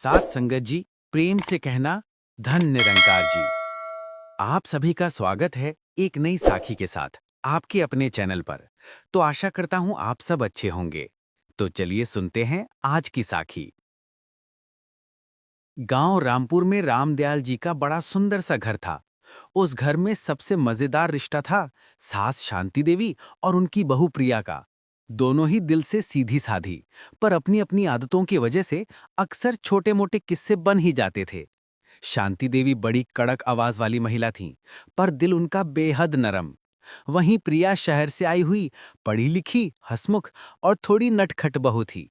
साथ संगत जी, प्रेम से कहना धन निरंकार जी। आप सभी का स्वागत है एक नई साखी के साथ आपके अपने चैनल पर। तो आशा करता हूं आप सब अच्छे होंगे। तो चलिए सुनते हैं आज की साखी। गांव रामपुर में रामदयाल जी का बड़ा सुंदर सा घर था। उस घर में सबसे मजेदार रिश्ता था सास शांति देवी और उनकी बहू प्रिया का। दोनों ही दिल से सीधी साधी, पर अपनी अपनी आदतों की वजह से अक्सर छोटे मोटे किस्से बन ही जाते थे। शांति देवी बड़ी कड़क आवाज वाली महिला थीं, पर दिल उनका बेहद नरम। वहीं प्रिया शहर से आई हुई, पढ़ी लिखी, हंसमुख और थोड़ी नटखट बहू थी।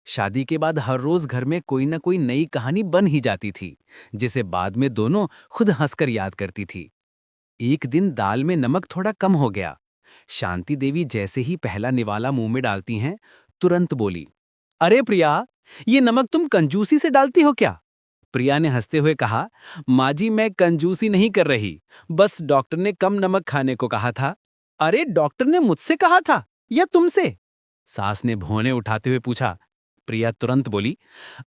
शादी के बाद हर रोज घर में कोई न कोई नई कहानी बन ही जाती थी, जिसे बाद में दोनों खुद हंसकर याद करती थी। एक दिन दाल में नमक थोड़ा कम हो गया। शांति देवी जैसे ही पहला निवाला मुंह में डालती हैं, तुरंत बोली, अरे प्रिया, ये नमक तुम कंजूसी से डालती हो क्या? प्रिया ने हंसते हुए कहा, माँ जी मैं कंजूसी नहीं कर रही, बस डॉक्टर ने कम नमक खाने को कहा था। अरे डॉक्टर ने मुझसे कहा था या तुमसे? सास ने भौंने उठाते हुए पूछा। प्रिया तुरंत बोली,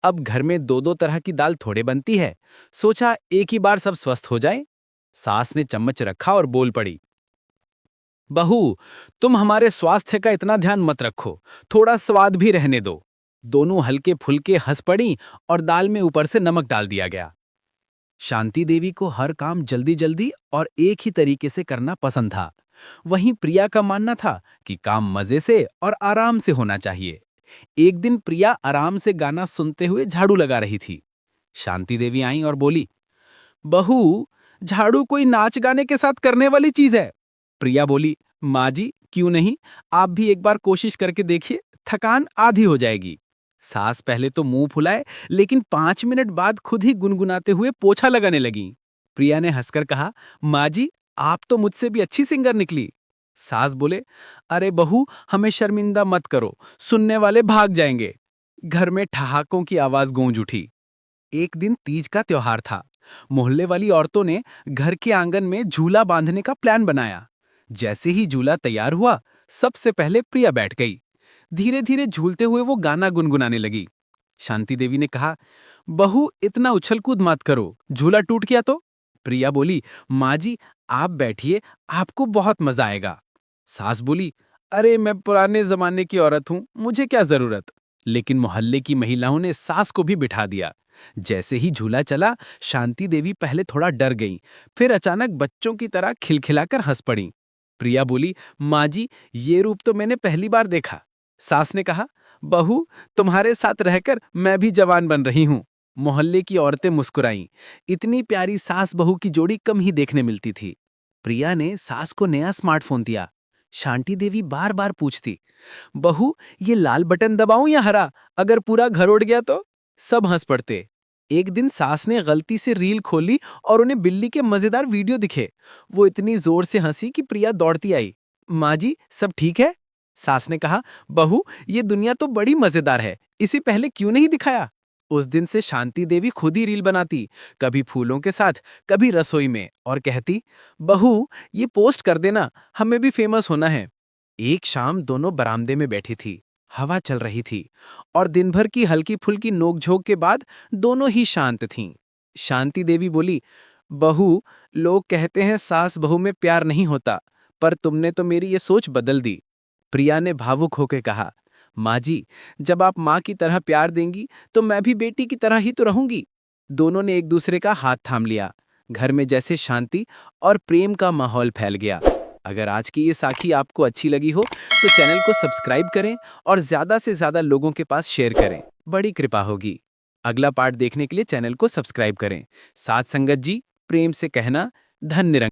अब घर में दो दो तरह की दाल थोड़े बनती है, सोचा एक ही बार सब स्वस्थ हो जाए। सास ने चम्मच रखा और बोल पड़ी, बहू, तुम हमारे स्वास्थ्य का इतना ध्यान मत रखो, थोड़ा स्वाद भी रहने दो। दोनों हल्के फुल्के हंस पड़ी और दाल में ऊपर से नमक डाल दिया गया। शांति देवी को हर काम जल्दी जल्दी और एक ही तरीके से करना पसंद था। वहीं प्रिया का मानना था कि काम मजे से और आराम से होना चाहिए। एक दिन प्रिया आराम से गाना सुनते हुए झाड़ू लगा रही थी। शांति देवी आई और बोली, बहू, झाड़ू कोई नाच गाने के साथ करने वाली चीज है। प्रिया बोली, माँ जी क्यों नहीं, आप भी एक बार कोशिश करके देखिए, थकान आधी हो जाएगी। सास पहले तो मुंह फुलाए, लेकिन 5 मिनट बाद खुद ही गुनगुनाते हुए पोछा लगाने लगी। प्रिया ने हंसकर कहा, माँ जी आप तो मुझसे भी अच्छी सिंगर निकली। सास बोले, अरे बहू, हमें शर्मिंदा मत करो, सुनने वाले भाग जाएंगे। घर में ठहाकों की आवाज गूंज उठी। एक दिन तीज का त्योहार था। मोहल्ले वाली औरतों ने घर के आंगन में झूला बांधने का प्लान बनाया। जैसे ही झूला तैयार हुआ, सबसे पहले प्रिया बैठ गई। धीरे धीरे झूलते हुए वो गाना गुनगुनाने लगी। शांति देवी ने कहा, बहू इतना उछल कूद मत करो, झूला टूट गया तो? प्रिया बोली, माँ जी आप बैठिए, आपको बहुत मजा आएगा। सास बोली, अरे मैं पुराने जमाने की औरत हूं, मुझे क्या जरूरत? लेकिन मोहल्ले की महिलाओं ने सास को भी बिठा दिया। जैसे ही झूला चला, शांति देवी पहले थोड़ा डर गईं, फिर अचानक बच्चों की तरह खिलखिलाकर हंस पड़ीं। प्रिया बोली, माँ जी ये रूप तो मैंने पहली बार देखा। सास ने कहा, बहू तुम्हारे साथ रहकर मैं भी जवान बन रही हूँ। मोहल्ले की औरतें मुस्कुराईं। इतनी प्यारी सास बहू की जोड़ी कम ही देखने मिलती थी। प्रिया ने सास को नया स्मार्टफोन दिया। शांति देवी बार बार पूछती, बहू ये लाल बटन दबाऊं या हरा, अगर पूरा घर उड़ गया तो? सब हंस पड़ते। एक दिन सास ने गलती से रील खोली और उन्हें बिल्ली के मजेदार वीडियो दिखे। वो इतनी जोर से हंसी कि प्रिया दौड़ती आई। माँ जी सब ठीक है? सास ने कहा, बहू ये दुनिया तो बड़ी मजेदार है, इसे पहले क्यों नहीं दिखाया? उस दिन से शांति देवी खुद ही रील बनाती, कभी फूलों के साथ, कभी रसोई में, और कहती, बहू ये पोस्ट कर देना, हमें भी फेमस होना है। एक शाम दोनों बरामदे में बैठी थी। हवा चल रही थी और दिन भर की हल्की फुल्की नोकझोंक के बाद दोनों ही शांत थीं। शांति देवी बोली, बहू लोग कहते हैं सास बहू में प्यार नहीं होता, पर तुमने तो मेरी ये सोच बदल दी। प्रिया ने भावुक होकर कहा, माँ जी जब आप माँ की तरह प्यार देंगी तो मैं भी बेटी की तरह ही तो रहूंगी। दोनों ने एक दूसरे का हाथ थाम लिया। घर में जैसे शांति और प्रेम का माहौल फैल गया। अगर आज की ये साखी आपको अच्छी लगी हो तो चैनल को सब्सक्राइब करें और ज्यादा से ज्यादा लोगों के पास शेयर करें, बड़ी कृपा होगी। अगला पार्ट देखने के लिए चैनल को सब्सक्राइब करें। साथ संगत जी, प्रेम से कहना धन निरंकार।